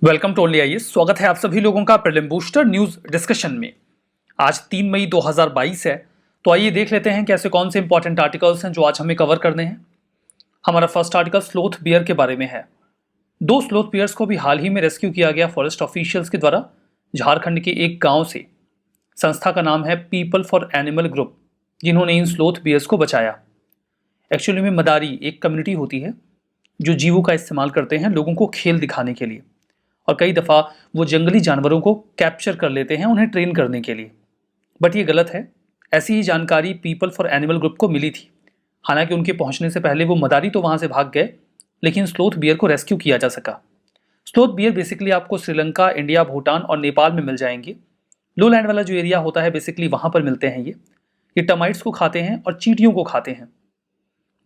Welcome to only IAS. स्वागत है आप सभी लोगों का प्रीलिम बूस्टर न्यूज डिस्कशन में। आज 3 मई 2022 है, तो आइए देख लेते हैं कि ऐसे कौन से इंपॉर्टेंट आर्टिकल्स हैं जो आज हमें कवर करने हैं। हमारा फर्स्ट आर्टिकल स्लोथ बियर के बारे में है। 2 स्लोथ बियर्स को भी हाल ही में रेस्क्यू किया गया फॉरेस्ट ऑफिशियल्स के द्वारा झारखंड के एक गाँव से। संस्था का नाम है पीपल फॉर एनिमल ग्रुप, जिन्होंने इन स्लोथ बियर्स को बचाया। एक्चुअली में मदारी एक कम्युनिटी होती है जो जीवों का इस्तेमाल करते हैं लोगों को खेल दिखाने के लिए, और कई दफ़ा वो जंगली जानवरों को कैप्चर कर लेते हैं उन्हें ट्रेन करने के लिए। बट ये गलत है। ऐसी ही जानकारी पीपल फॉर एनिमल ग्रुप को मिली थी। हालांकि उनके पहुंचने से पहले वो मदारी तो वहां से भाग गए, लेकिन स्लोथ बियर को रेस्क्यू किया जा सका। स्लोथ बियर बेसिकली आपको श्रीलंका, इंडिया, भूटान और नेपाल में मिल जाएंगे। लो लैंड वाला जो एरिया होता है बेसिकली वहां पर मिलते हैं ये टर्माइट्स को खाते हैं और चींटियों को खाते हैं,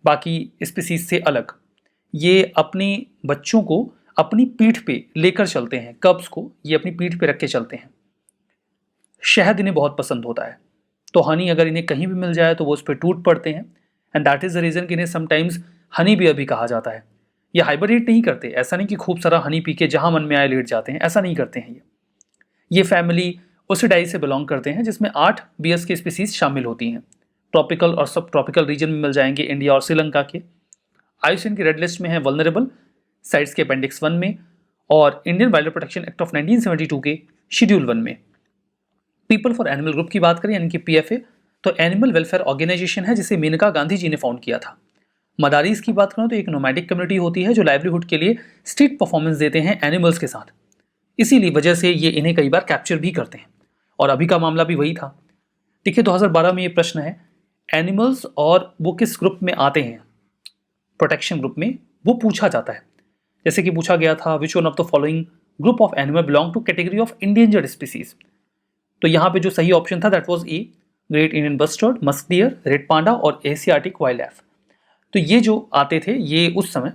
बाकी स्पीसीज से अलग। ये अपने बच्चों को अपनी पीठ पे लेकर चलते हैं, कब्स को ये अपनी पीठ पे रख के चलते हैं। शहद इन्हें बहुत पसंद होता है, तो हनी अगर इन्हें कहीं भी मिल जाए तो वो उस पर टूट पड़ते हैं। And that is the reason कि इन्हें समटाइम्स हनी बियर भी कहा जाता है। ये हाइबरनेट नहीं करते, ऐसा नहीं कि खूब सारा हनी पी के जहाँ मन में आए लेट जाते हैं, ऐसा नहीं करते हैं। ये फैमिली ओसिडाई से बिलोंग करते हैं, जिसमें 8 बियर्स की स्पीसीज शामिल होती हैं। ट्रॉपिकल और सब ट्रॉपिकल रीजन में मिल जाएंगे इंडिया और श्रीलंका के। आईयूसीएन की रेड लिस्ट में है वल्नरेबल साइट्स के अपेंडिक्स 1 में और Indian wild protection act of 1972 के शेड्यूल 1 में। पीपल फॉर एनिमल ग्रुप की बात करें यानी कि पीएफए, तो एनिमल वेलफेयर ऑर्गेनाइजेशन है जिसे मेनका गांधी जी ने फाउंड किया था। मदारीज की बात करें तो एक नोमैडिक कम्युनिटी होती है जो लाइवलीहुड के लिए स्ट्रीट परफॉर्मेंस देते हैं एनिमल्स के साथ। इसीलिए वजह से ये इन्हें कई बार कैप्चर भी करते हैं, और अभी का मामला भी वही था। देखिए 2012 में ये प्रश्न है, एनिमल्स और वो किस ग्रुप में आते हैं, प्रोटेक्शन ग्रुप में, वो पूछा जाता है। जैसे कि पूछा गया था which one of the following group of animal belong to category of endangered species. तो यहाँ पे जो सही ऑप्शन था that was A, great Indian bustard, musk deer, red panda और एशियाटिक वाइल्ड लाइफ। तो ये जो आते थे ये उस समय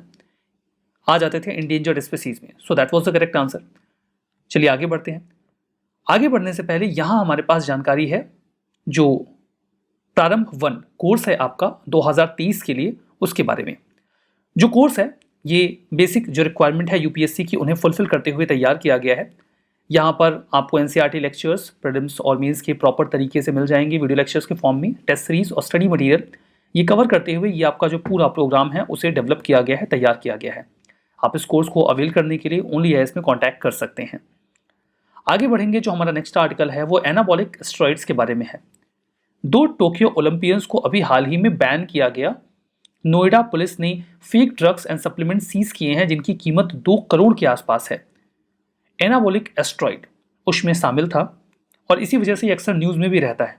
आ जाते थे इंडेंजर्ड स्पीसीज में। So that was the correct answer. चलिए आगे बढ़ते हैं। आगे बढ़ने से पहले यहाँ हमारे पास जानकारी है जो प्रारंभ 1 कोर्स है आपका 2023 के लिए, उसके बारे में। जो कोर्स है ये बेसिक जो रिक्वायरमेंट है यूपीएससी की उन्हें फुलफिल करते हुए तैयार किया गया है। यहाँ पर आपको एनसीईआरटी लेक्चर्स प्रीलिम्स और मेंस के प्रॉपर तरीके से मिल जाएंगे वीडियो लेक्चर्स के फॉर्म में। टेस्ट सीरीज और स्टडी मटेरियल ये कवर करते हुए ये आपका जो पूरा प्रोग्राम है उसे डेवलप किया गया है, तैयार किया गया है। आप इस कोर्स को अवेल करने के लिए ओनली आईएएस में कॉन्टैक्ट कर सकते हैं। आगे बढ़ेंगे, जो हमारा नेक्स्ट आर्टिकल है वो एनाबॉलिक स्टेरॉइड्स के बारे में है। 2 टोक्यो ओलंपियंस को अभी हाल ही में बैन किया गया। नोएडा पुलिस ने fake drugs and supplement seize किए हैं जिनकी कीमत 2 करोड़ के आसपास है। एनाबॉलिक एस्टेरॉइड उसमें शामिल था और इसी वजह से ये अक्सर न्यूज में भी रहता है।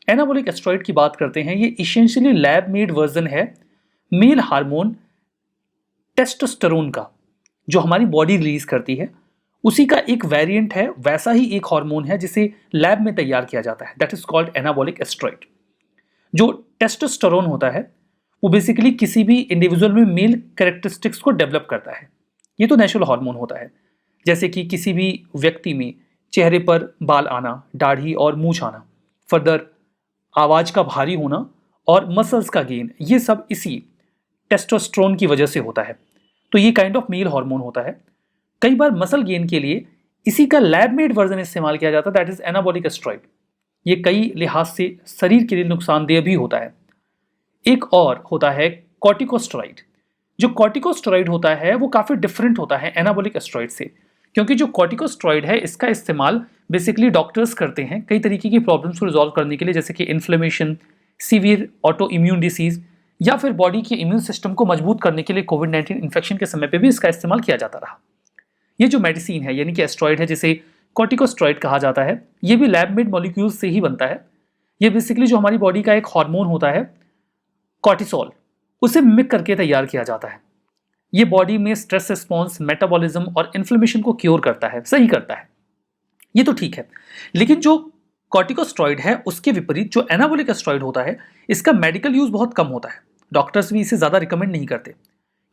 एनाबॉलिक एस्टेरॉइड की बात करते हैं, ये इसेंशियली लैब मेड वर्जन है मेल हार्मोन टेस्टोस्टेरोन का, जो हमारी बॉडी रिलीज करती है। उसी का एक वेरिएंट है, वैसा ही एक हार्मोन है जिसे लैब में तैयार किया जाता है, that is called anabolic asteroid. जो टेस्टोस्टेरोन होता है वो बेसिकली किसी भी इंडिविजुअल में मेल कैरेक्टरिस्टिक्स को डेवलप करता है। ये तो नेचुरल हार्मोन होता है, जैसे कि किसी भी व्यक्ति में चेहरे पर बाल आना, दाढ़ी और मूंछ आना, फर्दर आवाज़ का भारी होना और मसल्स का गेन, ये सब इसी टेस्टोस्टेरोन की वजह से होता है। तो ये काइंड ऑफ मेल हार्मोन होता है। कई बार मसल गेन के लिए इसी का लैब मेड वर्जन इस्तेमाल किया जाता है, दैट इज एनाबॉलिक एस्टेरॉइड। ये कई लिहाज से शरीर के लिए नुकसानदेह भी होता है। एक और होता है कॉर्टिकोस्टेरॉइड। जो कॉर्टिकोस्टेरॉइड होता है वो काफ़ी डिफरेंट होता है एनाबॉलिक एस्टेरॉइड से, क्योंकि जो कॉर्टिकोस्टेरॉइड है इसका इस्तेमाल बेसिकली डॉक्टर्स करते हैं कई तरीके की प्रॉब्लम्स को रिजॉल्व करने के लिए, जैसे कि inflammation, severe auto immune disease, या फिर बॉडी के इम्यून सिस्टम को मजबूत करने के लिए कोविड-19 इन्फेक्शन के समय पर भी इसका इस्तेमाल किया जाता रहा। ये जो मेडिसिन है यानी कि एस्टेरॉइड है जिसे कॉर्टिकोस्टेरॉइड कहा जाता है, ये भी लैब मेड मॉलिक्यूल्स से ही बनता है। ये बेसिकली जो हमारी बॉडी का एक हार्मोन होता है कॉर्टिसोल, उसे मिमिक करके तैयार किया जाता है। ये बॉडी में स्ट्रेस रिस्पॉन्स, मेटाबॉलिज्म और इन्फ्लेमेशन को क्योर करता है, सही करता है। ये तो ठीक है, लेकिन जो कॉर्टिकोस्टेरॉइड है उसके विपरीत जो एनाबॉलिक एस्टेरॉइड होता है इसका मेडिकल यूज बहुत कम होता है। डॉक्टर्स भी इसे ज़्यादा रिकमेंड नहीं करते।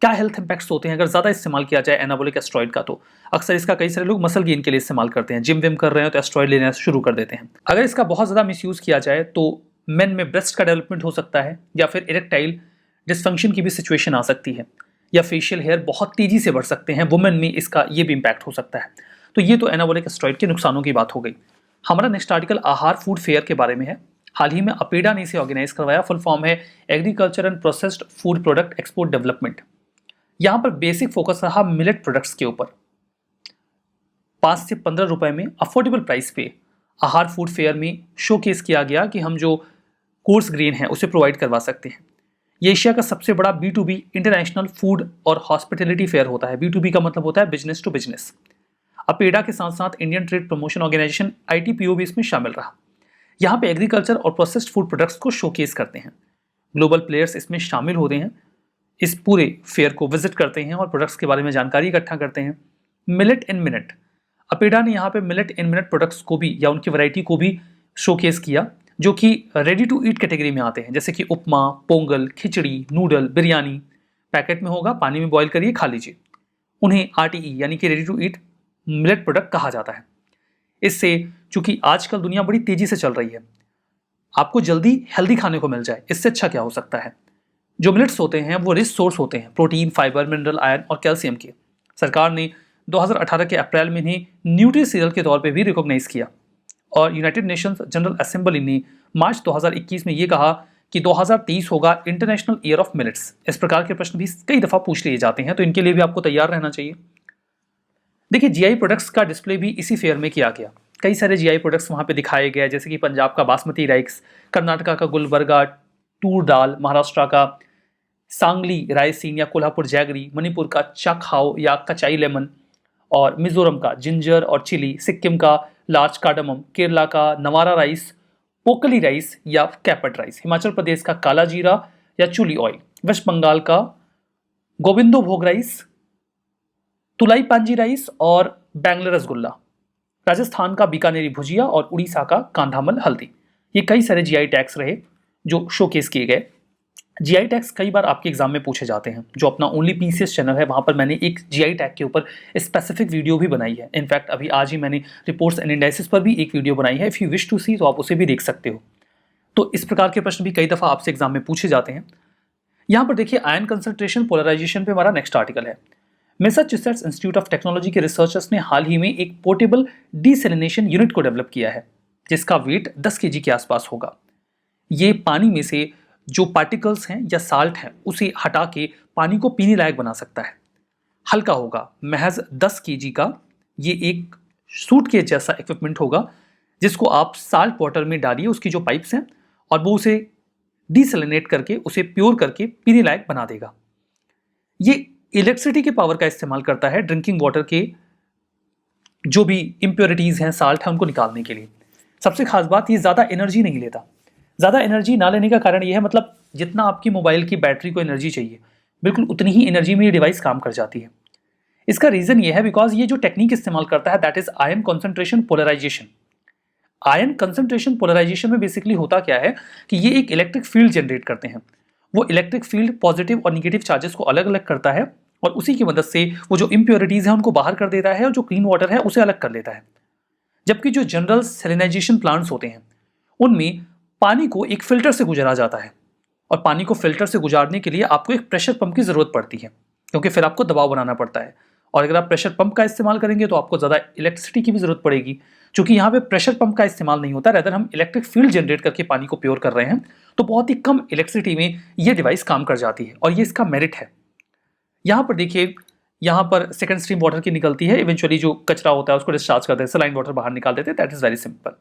क्या हेल्थ इंपैक्ट्स होते हैं अगर ज़्यादा इस्तेमाल किया जाए एनाबॉलिक एस्टेरॉइड का? तो अक्सर इसका कई सारे लोग मसल गेन के लिए इस्तेमाल करते हैं, जिम विम कर रहे हैं तो एस्टेरॉइड लेना शुरू कर देते हैं। अगर इसका बहुत ज़्यादा मिसयूज़ किया जाए तो मेन में ब्रेस्ट का डेवलपमेंट हो सकता है या फिर इरेक्टाइल डिसफंक्शन की भी सिचुएशन आ सकती है। या फेशियल हेयर बहुत तेजी से बढ़ सकते हैं। वुमेन में इसका ये भी इम्पैक्ट हो सकता है। तो ये तो एनाबॉलिक स्टेरॉइड के नुकसानों की बात हो गई। हमारा नेक्स्ट आर्टिकल आहार फूड फेयर के बारे में है। हाल ही में अपेडा ने इसे ऑर्गेनाइज करवाया। फुल फॉर्म है agriculture and processed food product export development. यहाँ पर बेसिक फोकस रहा मिलेट प्रोडक्ट्स के ऊपर। 5 से 15 रुपए में अफोर्डेबल प्राइस पे आहार फूड फेयर में शोकेस किया गया कि हम जो कोर्स ग्रेन है उसे प्रोवाइड करवा सकते हैं। ये एशिया का सबसे बड़ा B2B इंटरनेशनल फूड और हॉस्पिटैलिटी फेयर होता है। B2B का मतलब होता है बिजनेस टू बिजनेस। अपेडा के साथ साथ Indian trade promotion organisation ITPO भी इसमें शामिल रहा। यहाँ पे एग्रीकल्चर और प्रोसेस्ड फूड प्रोडक्ट्स को शोकेस करते हैं। ग्लोबल प्लेयर्स इसमें शामिल होते हैं, इस पूरे फेयर को विजिट करते हैं और प्रोडक्ट्स के बारे में जानकारी इकट्ठा करते हैं। मिलेट इन मिनट, अपेडा ने यहाँ पे मिलेट इन मिनट प्रोडक्ट्स को भी या उनकी वैरायटी को भी शोकेस किया, जो कि रेडी टू ईट कैटेगरी में आते हैं, जैसे कि उपमा, पोंगल, खिचड़ी, नूडल, बिरयानी। पैकेट में होगा, पानी में बॉईल करिए, खा लीजिए। उन्हें RTE यानी कि ready to eat millet product कहा जाता है। इससे चूंकि आजकल दुनिया बड़ी तेजी से चल रही है, आपको जल्दी हेल्दी खाने को मिल जाए, इससे अच्छा क्या हो सकता है। जो मिलेट्स होते हैं वो रिच सोर्स होते हैं प्रोटीन, फाइबर, मिनरल, आयरन और कैल्शियम के। सरकार ने 2018 के अप्रैल में इन्हें न्यूट्री सीरियल के तौर पे भी रिकॉग्नाइज किया और यूनाइटेड नेशंस जनरल असेंबली ने मार्च 2021 में ये कहा कि 2023 होगा इंटरनेशनल ईयर ऑफ मिलेट्स। इस प्रकार के प्रश्न भी कई दफा पूछ लिए जाते हैं, तो इनके लिए भी आपको तैयार रहना चाहिए। देखिए, GI प्रोडक्ट्स का डिस्प्ले भी इसी फेयर में किया गया। कई सारे GI प्रोडक्ट्स वहाँ पे दिखाए गए, जैसे कि पंजाब का बासमती राइस, कर्नाटका का गुलबर्गा तूर दाल, महाराष्ट्र का सांगली रायसीन या कोल्हापुर जैगरी, मणिपुर का चाखाओ या कचाई लेमन और मिजोरम का जिंजर और चिली, सिक्किम का लार्ज कार्डमम, केरला का नवारा राइस, पोकली राइस या कैपट राइस, हिमाचल प्रदेश का काला जीरा या चुली ऑयल, वेस्ट बंगाल का गोविंदो भोग राइस, तुलाई पांजी राइस और बैंगलोर रसगुल्ला, राजस्थान का बीकानेरी भुजिया और उड़ीसा का कांधामल हल्दी। ये कई सारे GI टैग्स रहे जो शोकेस किए गए। GI टैग्स कई बार आपके एग्जाम में पूछे जाते हैं। जो अपना ओनली PCS चैनल है, वहां पर मैंने एक GI टैग के ऊपर स्पेसिफिक वीडियो भी बनाई है। इनफैक्ट अभी आज ही मैंने रिपोर्ट्स एंड इंडाइसिस पर भी एक वीडियो बनाई है। इफ़ यू विश टू सी तो आप उसे भी देख सकते हो। तो इस प्रकार के प्रश्न भी कई दफ़ा आपसे एग्जाम में पूछे जाते हैं। यहाँ पर देखिए, आयन कंसंट्रेशन पोलराइजेशन पे हमारा नेक्स्ट आर्टिकल है। मैसाचुसेट्स इंस्टीट्यूट ऑफ टेक्नोलॉजी के रिसर्चर्स ने हाल ही में एक पोर्टेबल डिसैलिनेशन यूनिट को डेवलप किया है, जिसका वेट 10 kg के आसपास होगा। ये पानी में से जो पार्टिकल्स हैं या साल्ट हैं उसे हटा के पानी को पीने लायक बना सकता है। हल्का होगा, महज 10 kg का ये एक सूटकेस जैसा इक्विपमेंट होगा, जिसको आप साल्ट वाटर में डालिए, उसकी जो पाइप्स हैं, और वो उसे डिसैलिनेट करके उसे प्योर करके पीने लायक बना देगा। ये इलेक्ट्रिसिटी के पावर का इस्तेमाल करता है ड्रिंकिंग वाटर के जो भी इम्प्योरिटीज़ हैं, साल्ट है, उनको निकालने के लिए। सबसे खास बात, ये ज़्यादा एनर्जी नहीं लेता। ज़्यादा एनर्जी ना लेने का कारण ये है, मतलब जितना आपकी मोबाइल की बैटरी को एनर्जी चाहिए, बिल्कुल उतनी ही एनर्जी में ये डिवाइस काम कर जाती है। इसका रीज़न ये है बिकॉज ये जो टेक्निक इस्तेमाल करता है that is ion concentration polarisation. Ion concentration polarisation में बेसिकली होता क्या है कि ये एक इलेक्ट्रिक फील्ड जनरेट करते हैं। वो इलेक्ट्रिक फील्ड पॉजिटिव और निगेटिव चार्जेस को अलग अलग करता है और उसी की मदद से वो जो इम्प्योरिटीज़ हैं उनको बाहर कर देता है और जो क्लीन वाटर है उसे अलग कर लेता है। जबकि जो जनरल सैलिनाइजेशन प्लांट्स होते हैं उनमें पानी को एक फिल्टर से गुजारा जाता है और पानी को फिल्टर से गुजारने के लिए आपको एक प्रेशर पंप की ज़रूरत पड़ती है, क्योंकि फिर आपको दबाव बनाना पड़ता है। और अगर आप प्रेशर पंप का इस्तेमाल करेंगे तो आपको ज़्यादा इलेक्ट्रिसिटी की भी ज़रूरत पड़ेगी। चूंकि यहाँ पे प्रेशर पंप का इस्तेमाल नहीं होता, रेदर हम इलेक्ट्रिक फील्ड जनरेट करके पानी को प्योर कर रहे हैं, तो बहुत ही कम इलेक्ट्रिसिटी में ये डिवाइस काम कर जाती है और ये इसका मेरिट है। यहाँ पर देखिए, यहाँ पर सेकंड स्ट्रीम वाटर की निकलती है, इवेंचुअली जो कचरा होता है उसको डिस्चार्ज करते हैं, सलाइन वाटर बाहर निकाल देते हैं। That is very simple.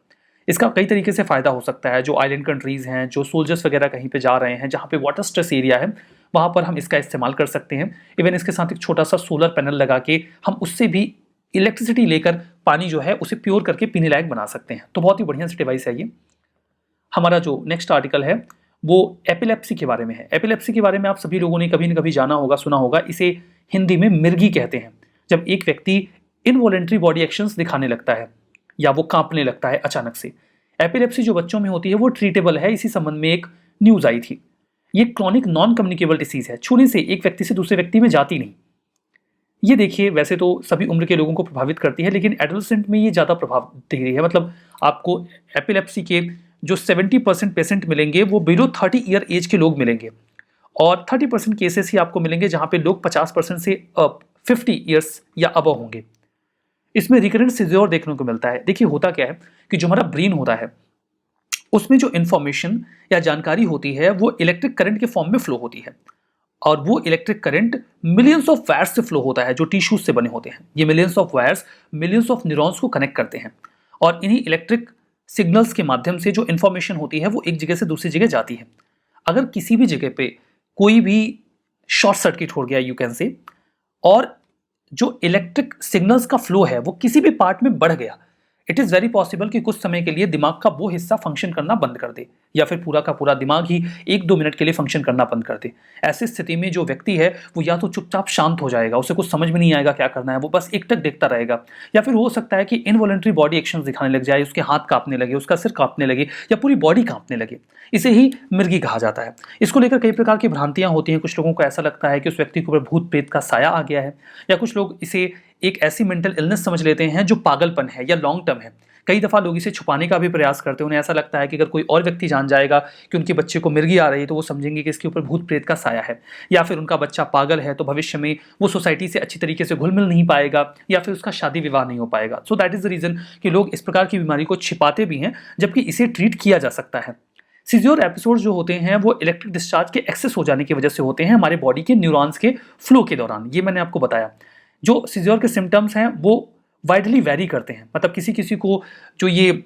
इसका कई तरीके से फ़ायदा हो सकता है। जो आइलैंड कंट्रीज़ हैं, जो सोल्जर्स वगैरह कहीं पे जा रहे हैं जहाँ पे वाटर स्ट्रेस एरिया है, वहाँ पर हम इसका इस्तेमाल कर सकते हैं। इवन इसके साथ एक छोटा सा सोलर पैनल लगा के हम उससे भी इलेक्ट्रिसिटी लेकर पानी जो है उसे प्योर करके पीने लायक बना सकते हैं। तो बहुत ही बढ़िया सी डिवाइस है ये। हमारा जो नेक्स्ट आर्टिकल है वो एपिलेप्सी के बारे में है। एपिलेप्सी के बारे में आप सभी लोगों ने कभी न कभी जाना होगा, सुना होगा। इसे हिंदी में मिर्गी कहते हैं। जब एक व्यक्ति इनवॉलेंट्री बॉडी एक्शंस दिखाने लगता है या वो कांपने लगता है अचानक से। एपिलेप्सी जो बच्चों में होती है वो ट्रीटेबल है। इसी संबंध में एक न्यूज़ आई थी। ये क्रॉनिक नॉन कम्युनिकेबल डिसीज है, छूने से एक व्यक्ति से दूसरे व्यक्ति में जाती नहीं। ये देखिए, वैसे तो सभी उम्र के लोगों को प्रभावित करती है, लेकिन एडोलेसेंट में ये ज़्यादा प्रभाव दे रही है। मतलब आपको एपिलेप्सी के जो 70% पेशेंट मिलेंगे वो बिलो 30 ईयर एज के लोग मिलेंगे और 30% केसेस ही आपको मिलेंगे जहां पे लोग 50% से 50 ईयर्स या अबव होंगे। इसमें रिकरेंट सीज़र देखने को मिलता है। देखिए होता क्या है कि जो हमारा ब्रेन होता है उसमें जो इंफॉर्मेशन या जानकारी होती है वो इलेक्ट्रिक करंट के फॉर्म में फ्लो होती है, और वो electric current millions of wires से फ्लो होता है जो टिश्यूज से बने होते हैं। ये millions of wires millions of neurons को कनेक्ट करते हैं, और इन्हीं इलेक्ट्रिक सिग्नल्स के माध्यम से जो इंफॉर्मेशन होती है वो एक जगह से दूसरी जगह जाती है। अगर किसी भी जगह पे कोई भी शॉर्ट सर्किट हो गया यू कैन से, और जो इलेक्ट्रिक सिग्नल्स का फ्लो है वो किसी भी पार्ट में बढ़ गया, इट इज़ वेरी पॉसिबल कि कुछ समय के लिए दिमाग का वो हिस्सा फंक्शन करना बंद कर दे, या फिर पूरा का पूरा दिमाग ही 1-2 मिनट के लिए फंक्शन करना बंद कर दे। ऐसी स्थिति में जो व्यक्ति है वो या तो चुपचाप शांत हो जाएगा, उसे कुछ समझ में नहीं आएगा क्या करना है, वो बस एकटक देखता रहेगा, या फिर हो सकता है कि इनवॉलंटरी बॉडी एक्शन दिखाने लग जाए, उसके हाथ कांपने लगे, उसका सिर कांपने लगे, या पूरी बॉडी कांपने लगे। इसे ही मिर्गी कहा जाता है। इसको लेकर कई प्रकार की भ्रांतियां होती हैं। कुछ लोगों को ऐसा लगता है कि उस व्यक्ति के ऊपर भूत प्रेत का साया आ गया है, या कुछ लोग इसे एक ऐसी मेंटल इलनेस समझ लेते हैं जो पागलपन है या लॉन्ग टर्म है। कई दफ़ा लोग इसे छुपाने का भी प्रयास करते हैं। उन्हें ऐसा लगता है कि अगर कोई और व्यक्ति जान जाएगा कि उनके बच्चे को मिर्गी आ रही है तो वो समझेंगे कि इसके ऊपर भूत प्रेत का साया है, या फिर उनका बच्चा पागल है तो भविष्य में वो सोसाइटी से अच्छी तरीके से घुल मिल नहीं पाएगा, या फिर उसका शादी विवाह नहीं हो पाएगा। So that is the reason कि लोग इस प्रकार की बीमारी को छिपाते भी हैं, जबकि इसे ट्रीट किया जा सकता है। सीज़र एपिसोड जो होते हैं वो इलेक्ट्रिक डिस्चार्ज के एक्सेस हो जाने की वजह से होते हैं हमारे बॉडी के न्यूरॉन्स के फ्लो के दौरान। ये मैंने आपको बताया। जो सीज़र के सिम्टम्स हैं वो वाइडली वेरी करते हैं। मतलब किसी किसी को जो ये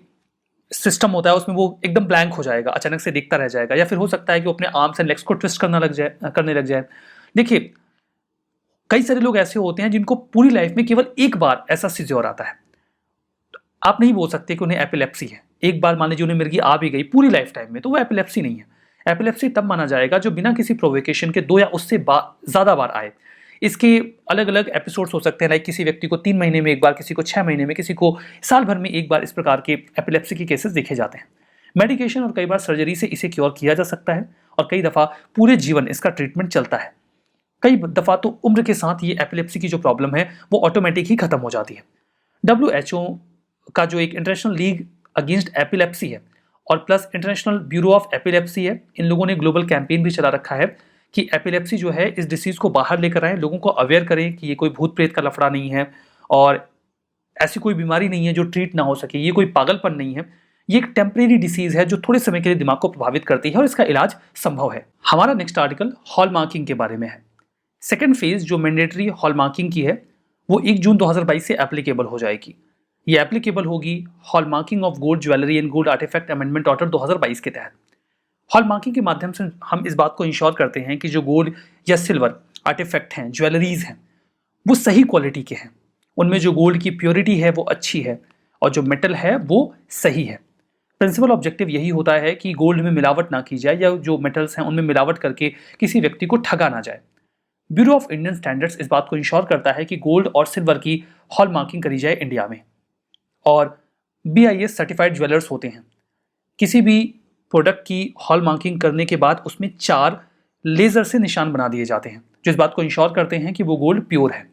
सिस्टम होता है उसमें वो एकदम ब्लैंक हो जाएगा, अचानक से देखता रह जाएगा, या फिर हो सकता है कि वो अपने आर्म्स एंड लेग्स को ट्विस्ट करने लग जाए। देखिए कई सारे लोग ऐसे होते हैं जिनको पूरी लाइफ में केवल एक बार ऐसा सीज़र आता है। आप नहीं बोल सकते कि उन्हें एपिलेप्सी है। एक बार मान लीजिए उन्हें मिर्गी आ भी गई पूरी लाइफ टाइम में, तो वो एपिलेप्सी नहीं है। एपिलेप्सी तब माना जाएगा जो बिना किसी प्रोवोकेशन के 2 या उससे ज़्यादा बार आए। इसके अलग अलग एपिसोड्स हो सकते हैं, लाइक किसी व्यक्ति को 3 महीने में एक बार, किसी को 6 महीने में, किसी को साल भर में एक बार इस प्रकार के एपिलेप्सी के केसेस देखे जाते हैं। मेडिकेशन और कई बार सर्जरी से इसे क्योर किया जा सकता है, और कई दफ़ा पूरे जीवन इसका ट्रीटमेंट चलता है। कई दफ़ा तो उम्र के साथ ये एपिलेप्सी की जो प्रॉब्लम है वो ऑटोमेटिक ही खत्म हो जाती है। WHO का जो एक इंटरनेशनल लीग अगेंस्ट एपिलेप्सी है और plus international bureau of epilepsy है, इन लोगों ने ग्लोबल कैंपेन भी चला रखा है कि एपिलेप्सी जो है इस डिसीज़ को बाहर लेकर आएँ, लोगों को अवेयर करें कि ये कोई भूत प्रेत का लफड़ा नहीं है, और ऐसी कोई बीमारी नहीं है जो ट्रीट ना हो सके, ये कोई पागलपन नहीं है, ये एक टेम्परेरी डिसीज़ है जो थोड़े समय के लिए दिमाग को प्रभावित करती है, और इसका इलाज संभव है। हमारा नेक्स्ट आर्टिकल हॉलमार्किंग के बारे में है। सेकेंड फेज जो मैंडेटरी हॉलमार्किंग की है वो 1 जून 2022 से एप्लीकेबल हो जाएगी। ये एप्लीकेबल होगी hallmarking of gold jewellery and gold artifact amendment order 2022 के तहत। हॉलमार्किंग के माध्यम से हम इस बात को इंश्योर करते हैं कि जो गोल्ड या सिल्वर आर्टिफैक्ट हैं, ज्वेलरीज हैं, वो सही क्वालिटी के हैं, उनमें जो गोल्ड की प्योरिटी है वो अच्छी है, और जो मेटल है वो सही है। प्रिंसिपल ऑब्जेक्टिव यही होता है कि गोल्ड में मिलावट ना की जाए, या जो मेटल्स हैं उनमें मिलावट करके किसी व्यक्ति को ठगा ना जाए। ब्यूरो ऑफ इंडियन स्टैंडर्ड्स इस बात को इंश्योर करता है कि गोल्ड और सिल्वर की हॉलमार्किंग करी जाए इंडिया में, और BIS सर्टिफाइड ज्वेलर्स होते हैं। किसी भी प्रोडक्ट की हॉलमार्किंग करने के बाद उसमें 4 लेज़र से निशान बना दिए जाते हैं जो इस बात को इंश्योर करते हैं कि वो गोल्ड प्योर है।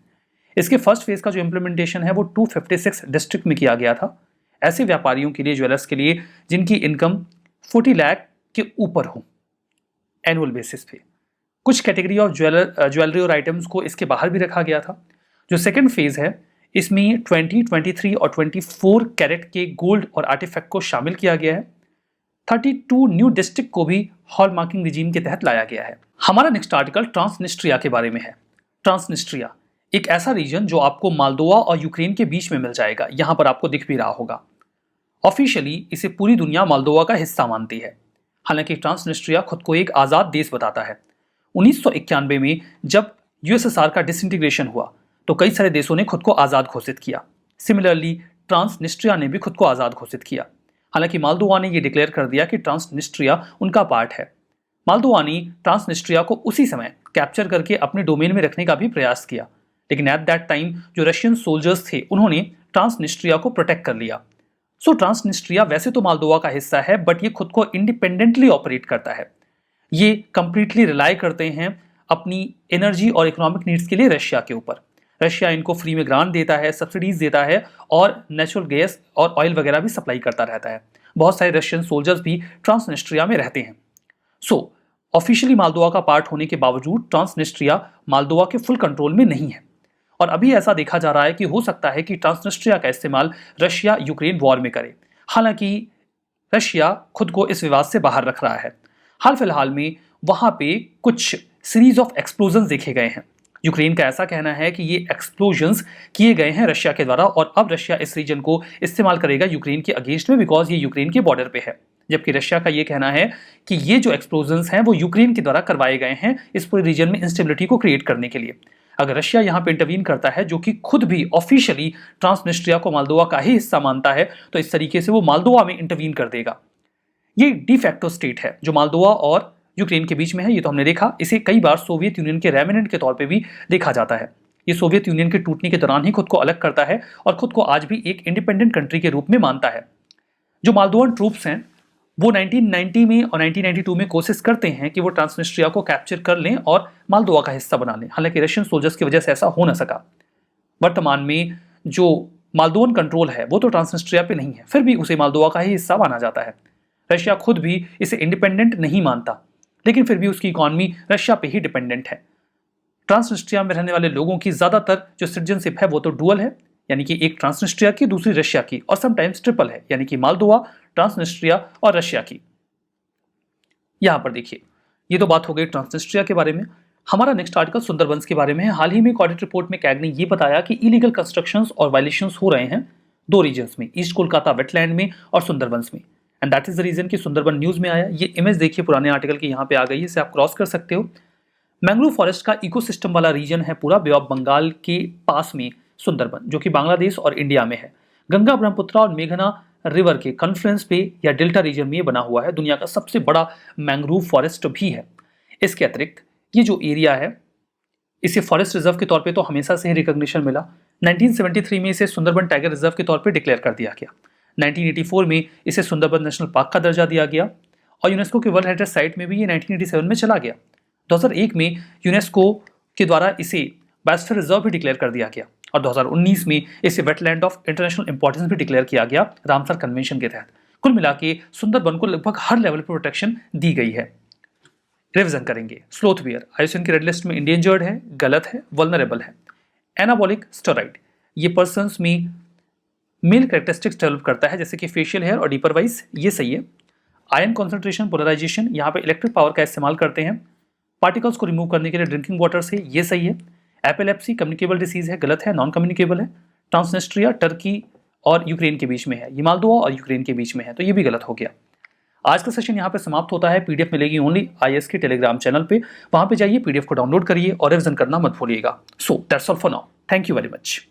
इसके फर्स्ट फेज का जो इम्प्लीमेंटेशन है वो 256 डिस्ट्रिक्ट में किया गया था, ऐसे व्यापारियों के लिए, ज्वेलर्स के लिए जिनकी इनकम 40 लाख के ऊपर हो एनुअल बेसिस पे। कुछ कैटेगरी ऑफ ज्वेलरी और आइटम्स को इसके बाहर भी रखा गया था। जो सेकेंड फेज है इसमें 20, 23 और 24 कैरेट के गोल्ड और आर्टिफैक्ट को शामिल किया गया है। 32 न्यू डिस्ट्रिक्ट को भी हॉलमार्किंग रिजीम के तहत लाया गया है। हमारा नेक्स्ट आर्टिकल ट्रांसनिस्ट्रिया के बारे में है। ट्रांसनिस्ट्रिया एक ऐसा रीजन जो आपको मालदोवा और यूक्रेन के बीच में मिल जाएगा, यहां पर आपको दिख भी रहा होगा। ऑफिशियली इसे पूरी दुनिया मालदोवा का हिस्सा मानती है, हालांकि ट्रांसनिस्ट्रिया खुद को एक आज़ाद देश बताता है। 1991 में जब USSR का डिसइंटीग्रेशन हुआ तो कई सारे देशों ने खुद को आज़ाद घोषित किया। सिमिलरली ट्रांसनिस्ट्रिया ने भी खुद को आज़ाद घोषित किया। हालांकि मालदोवा ने यह डिक्लेयर कर दिया कि ट्रांसनिस्ट्रिया उनका पार्ट है। मालदोवा ने ट्रांसनिस्ट्रिया को उसी समय कैप्चर करके अपने डोमेन में रखने का भी प्रयास किया, लेकिन एट दैट टाइम जो रशियन सोल्जर्स थे उन्होंने ट्रांसनिस्ट्रिया को प्रोटेक्ट कर लिया। सो ट्रांसनिस्ट्रिया वैसे तो मालदोवा का हिस्सा है, बट ये खुद को इंडिपेंडेंटली ऑपरेट करता है। ये कंप्लीटली रिलाई करते हैं अपनी एनर्जी और इकोनॉमिक नीड्स के लिए रशिया के ऊपर। रशिया इनको फ्री में ग्रांट देता है, सब्सिडीज देता है, और नेचुरल गैस और ऑयल वगैरह भी सप्लाई करता रहता है। बहुत सारे रशियन सोल्जर्स भी ट्रांसनिस्ट्रिया में रहते हैं। सो ऑफिशियली मालदोवा का पार्ट होने के बावजूद ट्रांसनिस्ट्रिया मालदोवा के फुल कंट्रोल में नहीं है। और अभी ऐसा देखा जा रहा है कि हो सकता है कि ट्रांसनिस्ट्रिया का इस्तेमाल रशिया यूक्रेन वॉर में करे। हालांकि रशिया खुद को इस विवाद से बाहर रख रहा है। हाल फिलहाल में वहां पे कुछ सीरीज ऑफ एक्सप्लोजन्स देखे गए हैं। यूक्रेन का ऐसा कहना है कि ये एक्सप्लोजन्स किए गए हैं रशिया के द्वारा और अब रशिया इस रीजन को इस्तेमाल करेगा यूक्रेन के अगेंस्ट में, बिकॉज ये यूक्रेन के बॉर्डर पे है। जबकि रशिया का ये कहना है कि ये जो एक्सप्लोजन्स हैं वो यूक्रेन के द्वारा करवाए गए हैं इस पूरे रीजन में इंस्टेबिलिटी को क्रिएट करने के लिए। अगर रशिया यहाँ पे इंटरवीन करता है, जो कि खुद भी ऑफिशियली ट्रांसनिस्ट्रिया को मालदोवा का ही हिस्सा मानता है, तो इस तरीके से वो मालदोवा में इंटरवीन कर देगा। ये डिफैक्टो स्टेट है जो मालदोवा और यूक्रेन के बीच में है। ये तो हमने देखा, इसे कई बार सोवियत यूनियन के रेमिनेंट के तौर पे भी देखा जाता है। ये सोवियत यूनियन के टूटने के दौरान ही खुद को अलग करता है और खुद को आज भी एक इंडिपेंडेंट कंट्री के रूप में मानता है। जो मालदोवन ट्रूप्स हैं वो 1990 में और 1992 में कोशिश करते हैं कि वो ट्रांसनिस्ट्रिया को कैप्चर कर लें और मालदोवा का हिस्सा बना लें। हालांकि रशियन सोल्जर्स की वजह से ऐसा हो ना सका। वर्तमान में जो मालदोवन कंट्रोल है वो तो ट्रांसनिस्ट्रिया पे नहीं है, फिर भी उसे मालदोवा का ही हिस्सा माना जाता है। रशिया खुद भी इसे इंडिपेंडेंट नहीं मानता, लेकिन फिर भी उसकी इकॉनमी रशिया पे ही डिपेंडेंट है। ट्रांसनिस्ट्रिया में रहने वाले लोगों की ज्यादातर जो सिटीजनशिप है वो तो डुअल है, यानी कि एक ट्रांसनिस्ट्रिया की, दूसरी रशिया की, और समटाइम्स ट्रिपल है, यानी कि मालदोवा, ट्रांसनिस्ट्रिया और रशिया की। यहां पर देखिए, ये तो बात हो गई ट्रांसनिस्ट्रिया के बारे में। हमारा नेक्स्ट आर्टिकल सुंदरबंस के बारे में है। हाल ही में एक ऑडिट रिपोर्ट में कैग ने यह बताया कि इलीगल कंस्ट्रक्शंस और वायलेशंस हो रहे हैं दो रीजन्स में, ईस्ट कोलकाता वेटलैंड में और सुंदरबंस में। And that is the reason कि सुंदरबन न्यूज में आया। ये इमेज देखिए पुराने आर्टिकल की यहाँ पे आ गई है, इसे आप क्रॉस कर सकते हो। मैंग्रोव फॉरेस्ट का इकोसिस्टम वाला रीजन है पूरा बे ऑफ बंगाल के पास में सुंदरबन, जो कि बांग्लादेश और इंडिया में है। गंगा, ब्रह्मपुत्र और मेघना रिवर के कॉन्फ्लुएंस पे या डेल्टा रीजन में ये बना हुआ है। दुनिया का सबसे बड़ा मैंग्रोव फॉरेस्ट भी है। इसके अतिरिक्त ये जो एरिया है इसे फॉरेस्ट रिजर्व के तौर पे तो हमेशा से ही रिकॉग्निशन मिला। 1973 में इसे सुंदरबन टाइगर रिजर्व के तौर पे डिक्लेयर कर दिया गया। 1984 में इसे सुंदरबन नेशनल पार्क का दर्जा दिया गया और यूनेस्को के वर्ल्ड हेरिटेज साइट में भी ये 1987 में चला गया। 2001 में यूनेस्को के द्वारा इसे बायोस्फीयर रिजर्व भी डिक्लेयर कर दिया गया और 2019 में इसे वेटलैंड ऑफ इंटरनेशनल इंपॉर्टेंस भी डिक्लेयर किया गया रामसर कन्वेंशन के तहत। कुल मिला के सुंदरबन को लगभग हर लेवल पर प्रोटेक्शन दी गई है। रिविजन करेंगे। स्लोथ बियर आईयूसीएन की रेड लिस्ट में इंडेंजर्ड है, गलत है, वल्नरेबल है। एनाबॉलिक स्टेरॉइड ये पर्सन्स में मेल कैरेक्टरिस्टिक्स डेवलप करता है, जैसे कि फेशियल हेयर और डीपर वाइज, ये सही है। आयन कॉन्सेंट्रेशन, पोलराइजेशन, यहाँ पे इलेक्ट्रिक पावर का इस्तेमाल करते हैं पार्टिकल्स को रिमूव करने के लिए ड्रिंकिंग वाटर से, ये सही है। एपिलेप्सी कम्युनिकेबल डिसीज है, गलत है, नॉन कम्युनिकेबल है। ट्रांसनिस्ट्रिया टर्की और यूक्रेन के बीच में है, ये मालदोवा और यूक्रेन के बीच में है, तो ये भी गलत हो गया। आज का सेशन यहाँ पे समाप्त होता है। पीडीएफ मिलेगी ओनली आईएएस के टेलीग्राम चैनल पे, वहां पे जाइए, पीडीएफ को डाउनलोड करिए और रिविजन करना मत भूलिएगा। So that's all for now, thank you very much.